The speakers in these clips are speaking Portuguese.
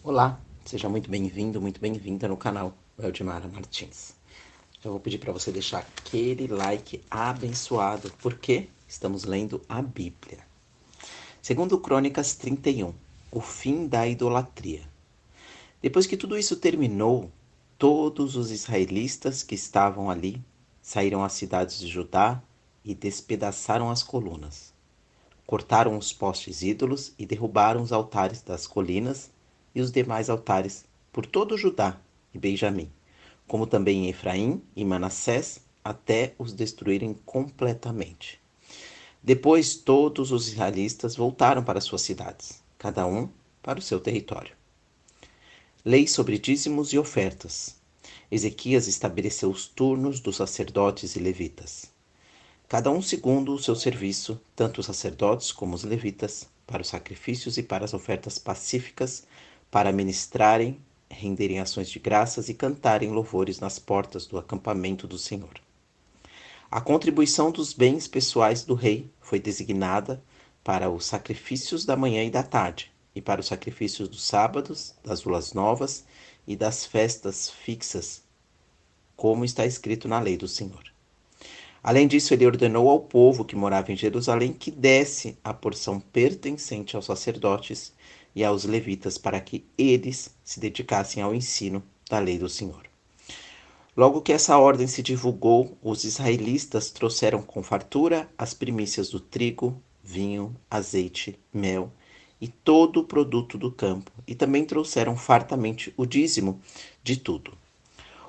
Olá, seja muito bem-vindo, muito bem-vinda no canal Eldmara Martins. Já vou pedir para você deixar aquele like abençoado, porque estamos lendo a Bíblia. Segundo Crônicas 31, o fim da idolatria. Depois que tudo isso terminou, todos os israelitas que estavam ali saíram às cidades de Judá e despedaçaram as colunas. Cortaram os postes ídolos e derrubaram os altares das colinas e os demais altares por todo Judá e Benjamim, como também em Efraim e Manassés, até os destruírem completamente. Depois todos os israelitas voltaram para suas cidades, cada um para o seu território. Lei sobre dízimos e ofertas. Ezequias estabeleceu os turnos dos sacerdotes e levitas, cada um segundo o seu serviço, tanto os sacerdotes como os levitas, para os sacrifícios e para as ofertas pacíficas, para ministrarem, renderem ações de graças e cantarem louvores nas portas do acampamento do Senhor. A contribuição dos bens pessoais do rei foi designada para os sacrifícios da manhã e da tarde, e para os sacrifícios dos sábados, das luas novas e das festas fixas, como está escrito na lei do Senhor. Além disso, ele ordenou ao povo que morava em Jerusalém que desse a porção pertencente aos sacerdotes e aos levitas para que eles se dedicassem ao ensino da lei do Senhor. Logo que essa ordem se divulgou, os israelitas trouxeram com fartura as primícias do trigo, vinho, azeite, mel e todo o produto do campo, e também trouxeram fartamente o dízimo de tudo.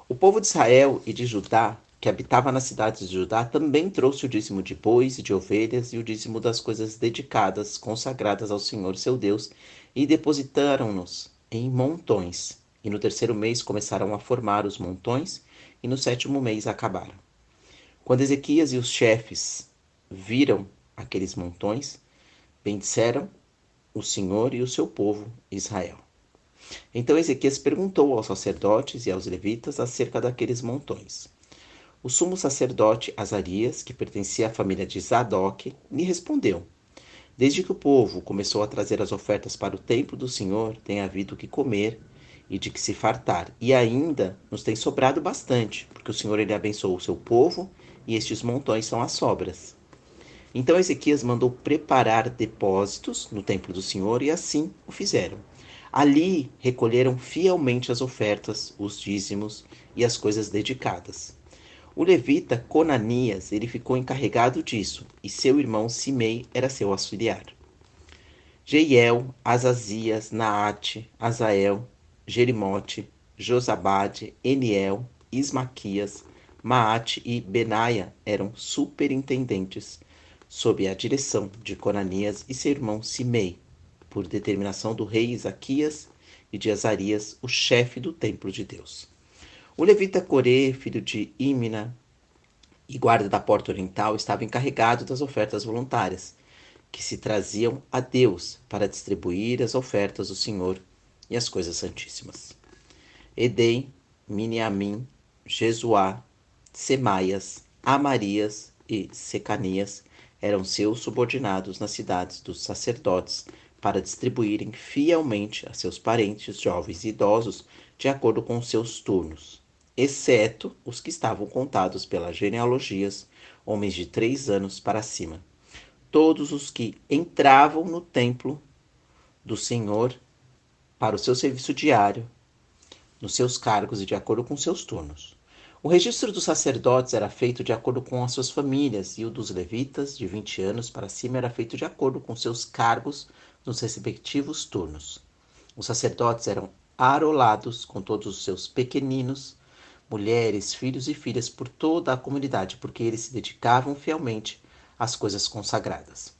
O povo de Israel e de Judá, que habitava nas cidades de Judá, também trouxe o dízimo de bois e de ovelhas e o dízimo das coisas dedicadas, consagradas ao Senhor seu Deus, e depositaram-nos em montões. E no terceiro mês começaram a formar os montões, e no sétimo mês acabaram. Quando Ezequias e os chefes viram aqueles montões, bendisseram o Senhor e o seu povo Israel. Então Ezequias perguntou aos sacerdotes e aos levitas acerca daqueles montões. O sumo sacerdote Azarias, que pertencia à família de Zadok, lhe respondeu: Desde que o povo começou a trazer as ofertas para o templo do Senhor, tem havido o que comer e de que se fartar, e ainda nos tem sobrado bastante, porque o Senhor ele abençoou o seu povo, e estes montões são as sobras. Então Ezequias mandou preparar depósitos no templo do Senhor, e assim o fizeram. Ali recolheram fielmente as ofertas, os dízimos e as coisas dedicadas. O levita Conanias, ele ficou encarregado disso, e seu irmão Simei era seu auxiliar. Jeiel, Azazias, Naate, Azael, Jerimote, Josabade, Eniel, Ismaquias, Maate e Benaia eram superintendentes, sob a direção de Conanias e seu irmão Simei, por determinação do rei Isaquias e de Azarias, o chefe do templo de Deus. O levita Corê, filho de Imna e guarda da porta oriental, estava encarregado das ofertas voluntárias, que se traziam a Deus para distribuir as ofertas do Senhor e as coisas santíssimas. Edei, Miniamim, Jesuá, Semaias, Amarias e Secanias eram seus subordinados nas cidades dos sacerdotes para distribuírem fielmente a seus parentes jovens e idosos de acordo com seus turnos, exceto os que estavam contados pelas genealogias, homens de 3 anos para cima. Todos os que entravam no templo do Senhor para o seu serviço diário, nos seus cargos e de acordo com seus turnos. O registro dos sacerdotes era feito de acordo com as suas famílias, e o dos levitas, de 20 anos para cima, era feito de acordo com seus cargos nos respectivos turnos. Os sacerdotes eram arolados com todos os seus pequeninos, mulheres, filhos e filhas por toda a comunidade, porque eles se dedicavam fielmente às coisas consagradas.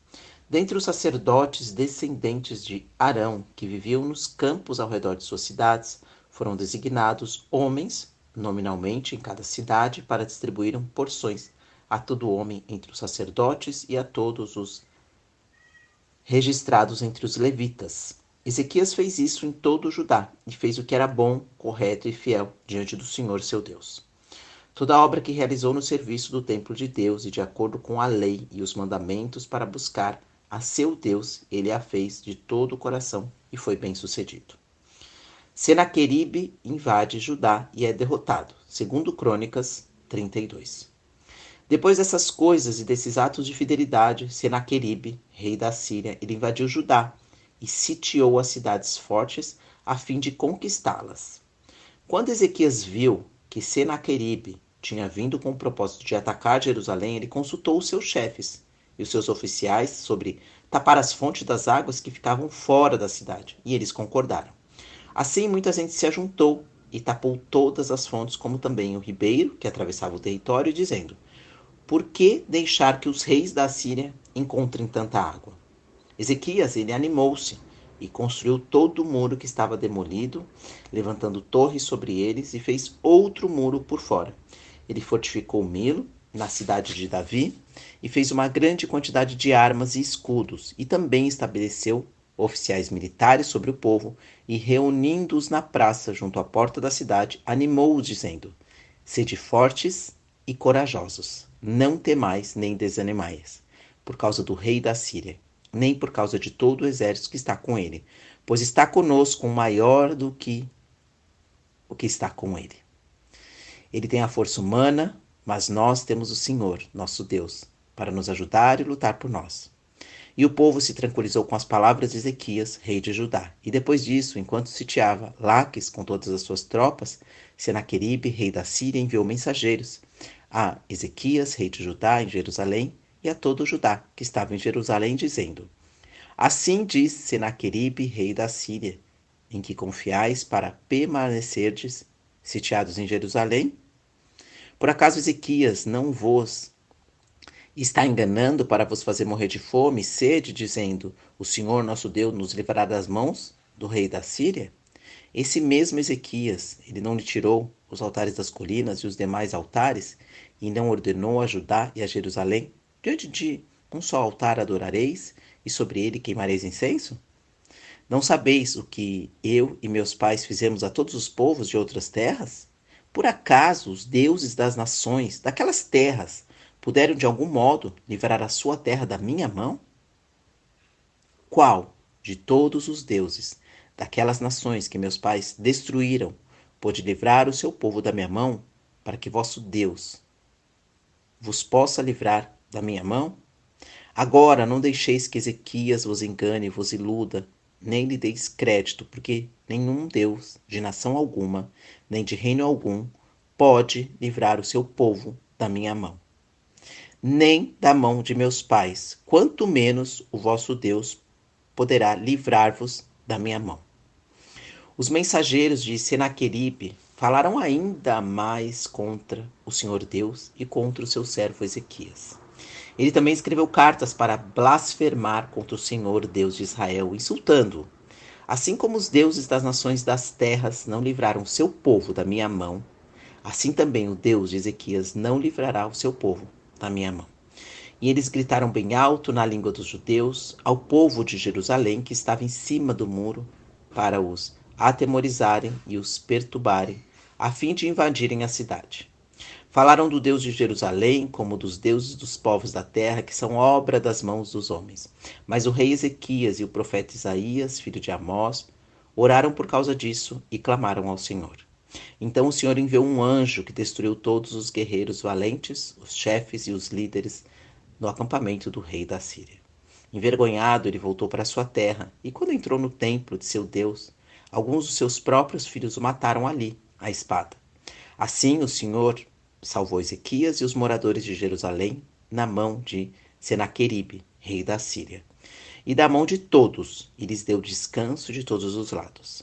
Dentre os sacerdotes descendentes de Arão, que viviam nos campos ao redor de suas cidades, foram designados homens, nominalmente em cada cidade, para distribuírem porções a todo homem entre os sacerdotes e a todos os registrados entre os levitas. Ezequias fez isso em todo o Judá, e fez o que era bom, correto e fiel diante do Senhor seu Deus. Toda a obra que realizou no serviço do templo de Deus e de acordo com a lei e os mandamentos para buscar a seu Deus, ele a fez de todo o coração e foi bem sucedido. Senaqueribe invade Judá e é derrotado. Segundo Crônicas 32. Depois dessas coisas e desses atos de fidelidade, Senaqueribe, rei da Síria, ele invadiu Judá e sitiou as cidades fortes a fim de conquistá-las. Quando Ezequias viu que Senaqueribe tinha vindo com o propósito de atacar Jerusalém, ele consultou os seus chefes e os seus oficiais sobre tapar as fontes das águas que ficavam fora da cidade, e eles concordaram. Assim, muita gente se ajuntou e tapou todas as fontes, como também o ribeiro que atravessava o território, dizendo: por que deixar que os reis da Síria encontrem tanta água? Ezequias, ele animou-se e construiu todo o muro que estava demolido, levantando torres sobre eles, e fez outro muro por fora. Ele fortificou Milo, na cidade de Davi, e fez uma grande quantidade de armas e escudos, e também estabeleceu oficiais militares sobre o povo, e reunindo-os na praça junto à porta da cidade, animou-os, dizendo: sede fortes e corajosos, não temais nem desanimais, por causa do rei da Síria, nem por causa de todo o exército que está com ele, pois está conosco um maior do que o que está com ele. Ele tem a força humana, mas nós temos o Senhor, nosso Deus, para nos ajudar e lutar por nós. E o povo se tranquilizou com as palavras de Ezequias, rei de Judá. E depois disso, enquanto sitiava Laques com todas as suas tropas, Senaqueribe, rei da Síria, enviou mensageiros a Ezequias, rei de Judá, em Jerusalém, e a todo o Judá, que estava em Jerusalém, dizendo: assim diz Senaqueribe, rei da Síria, em que confiais para permanecerdes sitiados em Jerusalém? Por acaso Ezequias não vos está enganando para vos fazer morrer de fome e sede, dizendo: o Senhor nosso Deus nos livrará das mãos do rei da Síria? Esse mesmo Ezequias, ele não lhe tirou os altares das colinas e os demais altares, e não ordenou a Judá e a Jerusalém: diante de um só altar adorareis, e sobre ele queimareis incenso? Não sabeis o que eu e meus pais fizemos a todos os povos de outras terras? Por acaso os deuses das nações, daquelas terras, puderam de algum modo livrar a sua terra da minha mão? Qual de todos os deuses daquelas nações que meus pais destruíram pôde livrar o seu povo da minha mão, para que vosso Deus vos possa livrar da minha mão? Agora não deixeis que Ezequias vos engane e vos iluda, nem lhe deis crédito, porque nenhum Deus de nação alguma, nem de reino algum, pode livrar o seu povo da minha mão, nem da mão de meus pais, quanto menos o vosso Deus poderá livrar-vos da minha mão. Os mensageiros de Senaqueribe falaram ainda mais contra o Senhor Deus e contra o seu servo Ezequias. Ele também escreveu cartas para blasfemar contra o Senhor Deus de Israel, insultando-o. Assim como os deuses das nações das terras não livraram seu povo da minha mão, assim também o Deus de Ezequias não livrará o seu povo da minha mão. E eles gritaram bem alto na língua dos judeus ao povo de Jerusalém que estava em cima do muro para os atemorizarem e os perturbarem, a fim de invadirem a cidade. Falaram do Deus de Jerusalém como dos deuses dos povos da terra, que são obra das mãos dos homens. Mas o rei Ezequias e o profeta Isaías, filho de Amós, oraram por causa disso e clamaram ao Senhor. Então o Senhor enviou um anjo que destruiu todos os guerreiros valentes, os chefes e os líderes no acampamento do rei da Síria. Envergonhado, ele voltou para sua terra, e quando entrou no templo de seu Deus, alguns dos seus próprios filhos o mataram ali, à espada. Assim o Senhor salvou Ezequias e os moradores de Jerusalém na mão de Senaqueribe, rei da Síria, e da mão de todos, e lhes deu descanso de todos os lados.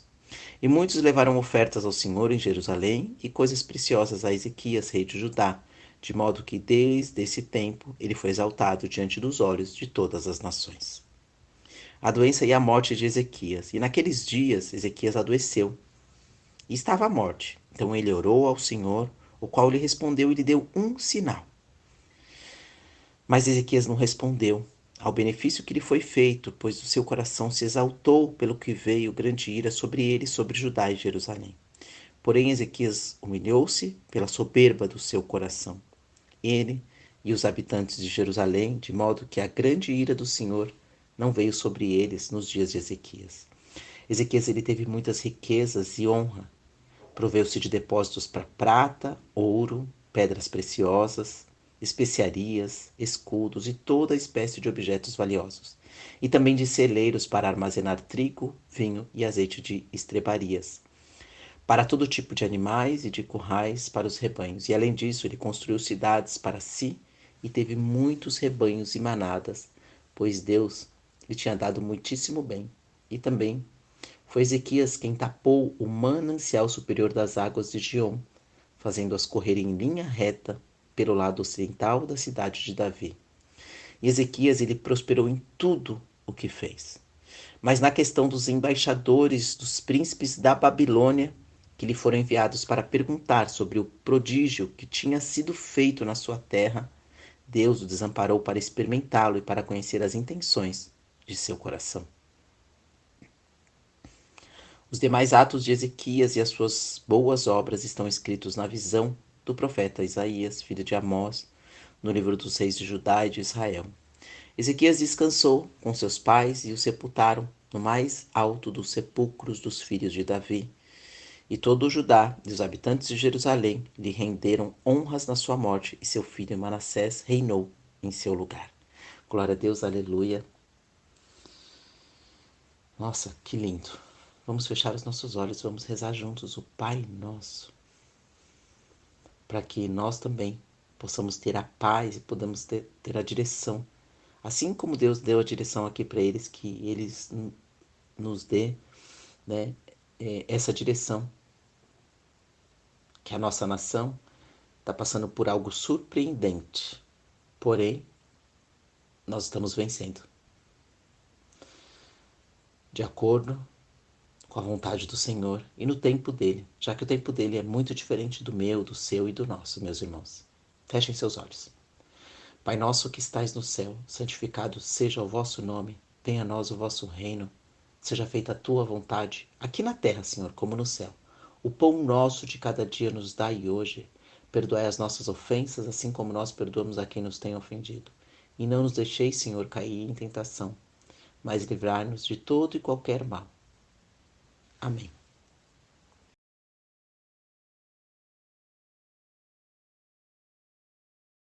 E muitos levaram ofertas ao Senhor em Jerusalém e coisas preciosas a Ezequias, rei de Judá, de modo que desde esse tempo ele foi exaltado diante dos olhos de todas as nações. A doença e a morte de Ezequias. E naqueles dias Ezequias adoeceu e estava à morte. Então ele orou ao Senhor, o qual lhe respondeu e lhe deu um sinal. Mas Ezequias não respondeu ao benefício que lhe foi feito, pois o seu coração se exaltou pelo que veio grande ira sobre ele, sobre Judá e Jerusalém. Porém Ezequias humilhou-se pela soberba do seu coração, ele e os habitantes de Jerusalém, de modo que a grande ira do Senhor não veio sobre eles nos dias de Ezequias. Ezequias ele teve muitas riquezas e honra. Proveu-se de depósitos para prata, ouro, pedras preciosas, especiarias, escudos e toda espécie de objetos valiosos, e também de celeiros para armazenar trigo, vinho e azeite de estrebarias, para todo tipo de animais e de currais para os rebanhos. E além disso, ele construiu cidades para si e teve muitos rebanhos e manadas, pois Deus lhe tinha dado muitíssimo bem. E também foi Ezequias quem tapou o manancial superior das águas de Giom, fazendo-as correr em linha reta pelo lado ocidental da cidade de Davi. E Ezequias ele prosperou em tudo o que fez. Mas na questão dos embaixadores, dos príncipes da Babilônia, que lhe foram enviados para perguntar sobre o prodígio que tinha sido feito na sua terra, Deus o desamparou para experimentá-lo e para conhecer as intenções de seu coração. Os demais atos de Ezequias e as suas boas obras estão escritos na visão do profeta Isaías, filho de Amós, no livro dos reis de Judá e de Israel. Ezequias descansou com seus pais e o sepultaram no mais alto dos sepulcros dos filhos de Davi. E todo o Judá e os habitantes de Jerusalém lhe renderam honras na sua morte, e seu filho Manassés reinou em seu lugar. Glória a Deus, aleluia. Nossa, que lindo. Vamos fechar os nossos olhos, vamos rezar juntos o Pai Nosso, para que nós também possamos ter a paz e podamos ter a direção. Assim como Deus deu a direção aqui para eles, que eles nos dê, né, essa direção. Que a nossa nação está passando por algo surpreendente, porém, nós estamos vencendo. De acordo com a vontade do Senhor e no tempo dele, já que o tempo dele é muito diferente do meu, do seu e do nosso, meus irmãos. Fechem seus olhos. Pai nosso que estais no céu, santificado seja o vosso nome, venha a nós o vosso reino, seja feita a tua vontade, aqui na terra, Senhor, como no céu. O pão nosso de cada dia nos dai hoje, perdoai as nossas ofensas, assim como nós perdoamos a quem nos tem ofendido. E não nos deixeis, Senhor, cair em tentação, mas livrai-nos de todo e qualquer mal. Amém.